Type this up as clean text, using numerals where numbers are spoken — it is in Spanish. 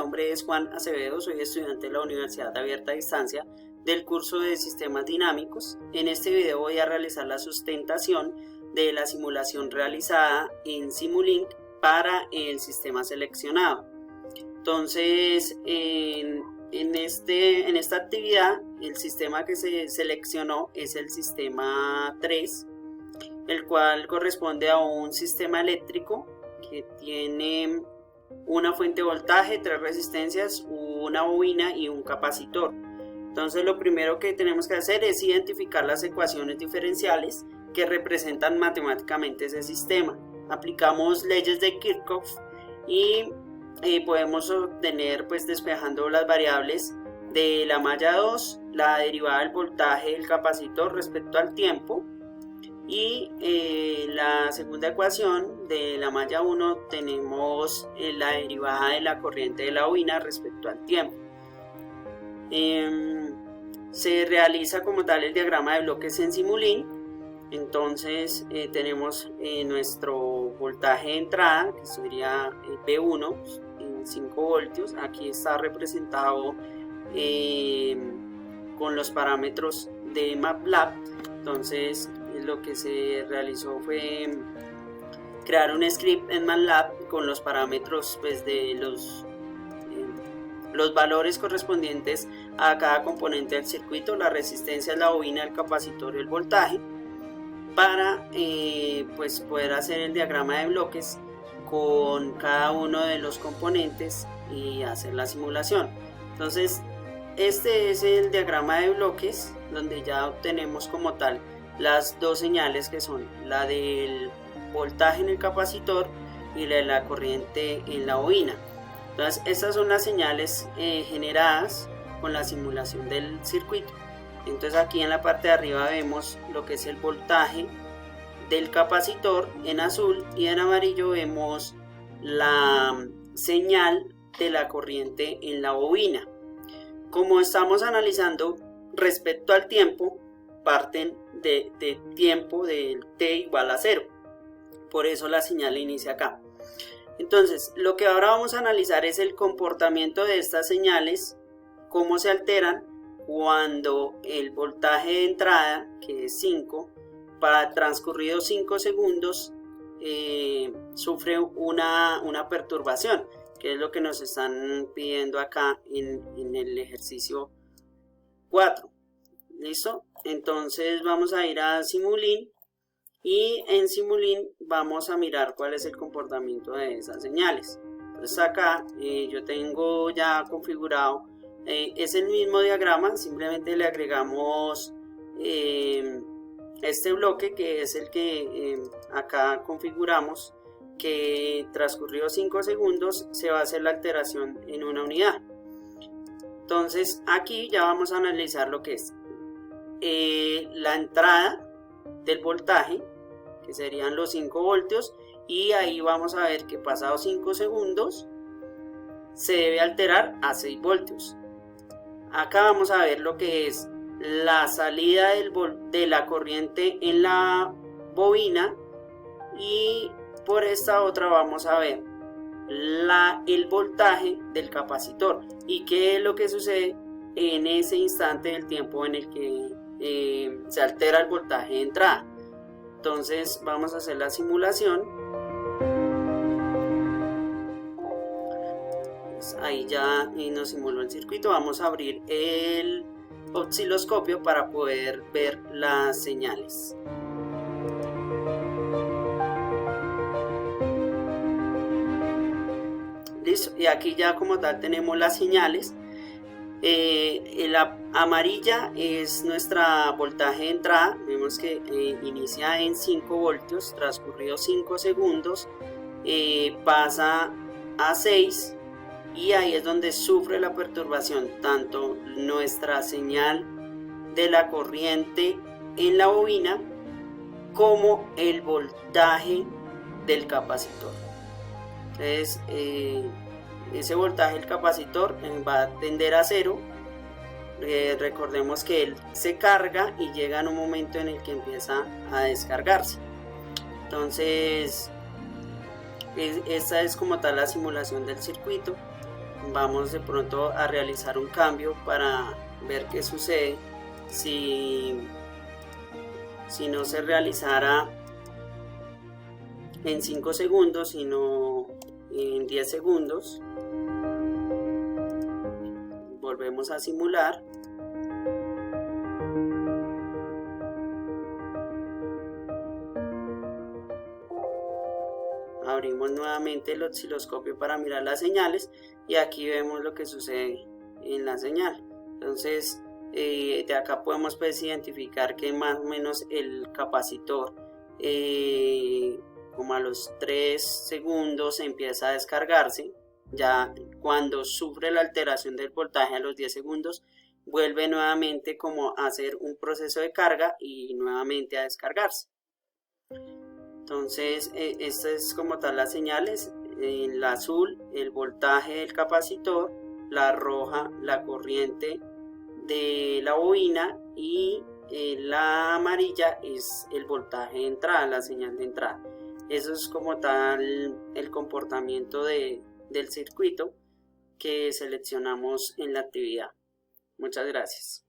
nombre es Juan Acevedo, soy estudiante de la Universidad Abierta a Distancia del curso de Sistemas Dinámicos. En este video voy a realizar la sustentación de la simulación realizada en Simulink para el sistema seleccionado. Entonces, en esta actividad, el sistema que se seleccionó es el sistema 3, el cual corresponde a un sistema eléctrico que tiene una fuente de voltaje, 3 resistencias, una bobina y un capacitor. Entonces lo primero que tenemos que hacer es identificar las ecuaciones diferenciales que representan matemáticamente ese sistema. Aplicamos leyes de Kirchhoff y podemos obtener, pues despejando las variables de la malla 2, la derivada del voltaje del capacitor respecto al tiempo, y la segunda ecuación de la malla 1 tenemos la derivada de la corriente de la bobina respecto al tiempo. Se realiza como tal el diagrama de bloques en Simulink. Entonces tenemos nuestro voltaje de entrada, que sería V1 en 5 voltios. Aquí está representado con los parámetros de MATLAB. Entonces lo que se realizó fue crear un script en MATLAB con los parámetros, pues, de los valores correspondientes a cada componente del circuito, la resistencia, la bobina, el capacitor y el voltaje, para pues poder hacer el diagrama de bloques con cada uno de los componentes y hacer la simulación. Entonces este es el diagrama de bloques, donde ya obtenemos como tal las dos señales, que son la del voltaje en el capacitor y la de la corriente en la bobina. Entonces estas son las señales generadas con la simulación del circuito. Entonces aquí en la parte de arriba vemos lo que es el voltaje del capacitor en azul, y en amarillo vemos la señal de la corriente en la bobina. Como estamos analizando respecto al tiempo, parten de tiempo del t igual a 0. Por eso la señal inicia acá. Entonces lo que ahora vamos a analizar es el comportamiento de estas señales, cómo se alteran cuando el voltaje de entrada, que es 5, para transcurridos 5 segundos sufre una perturbación, que es lo que nos están pidiendo acá en el ejercicio 4. ¿Listo? Entonces vamos a ir a Simulink, y en Simulink vamos a mirar cuál es el comportamiento de esas señales. Entonces acá yo tengo ya configurado, es el mismo diagrama, simplemente le agregamos este bloque, que es el que acá configuramos, que transcurridos 5 segundos se va a hacer la alteración en una unidad. Entonces aquí ya vamos a analizar lo que es la entrada del voltaje, que serían los 5 voltios, y ahí vamos a ver que pasados 5 segundos se debe alterar a 6 voltios. Acá vamos a ver lo que es la salida de la corriente en la bobina, y por esta otra vamos a ver el voltaje del capacitor y qué es lo que sucede en ese instante del tiempo en el que se altera el voltaje de entrada. Entonces vamos a hacer la simulación. Pues ahí ya nos simuló el circuito. Vamos a abrir el osciloscopio para poder ver las señales. Listo, y aquí ya como tal tenemos las señales. La amarilla es nuestra voltaje de entrada. Vemos que inicia en 5 voltios, transcurridos 5 segundos pasa a 6, y ahí es donde sufre la perturbación tanto nuestra señal de la corriente en la bobina como el voltaje del capacitor. Entonces ese voltaje del capacitor va a tender a 0. Recordemos que él se carga y llega en un momento en el que empieza a descargarse. Entonces esta es como tal la simulación del circuito. vamos de pronto a realizar un cambio para ver qué sucede si no se realizara en 5 segundos, sino en 10 segundos. Volvemos a simular. Abrimos nuevamente el osciloscopio para mirar las señales y aquí vemos lo que sucede en la señal. Entonces de acá podemos pues identificar que más o menos el capacitor como a los 3 segundos empieza a descargarse. Ya cuando sufre la alteración del voltaje a los 10 segundos vuelve nuevamente como a hacer un proceso de carga y nuevamente a descargarse. Entonces estas es como tal las señales: en la azul el voltaje del capacitor, la roja la corriente de la bobina y la amarilla es el voltaje de entrada, la señal de entrada. Eso es como tal el comportamiento del circuito que seleccionamos en la actividad. Muchas gracias.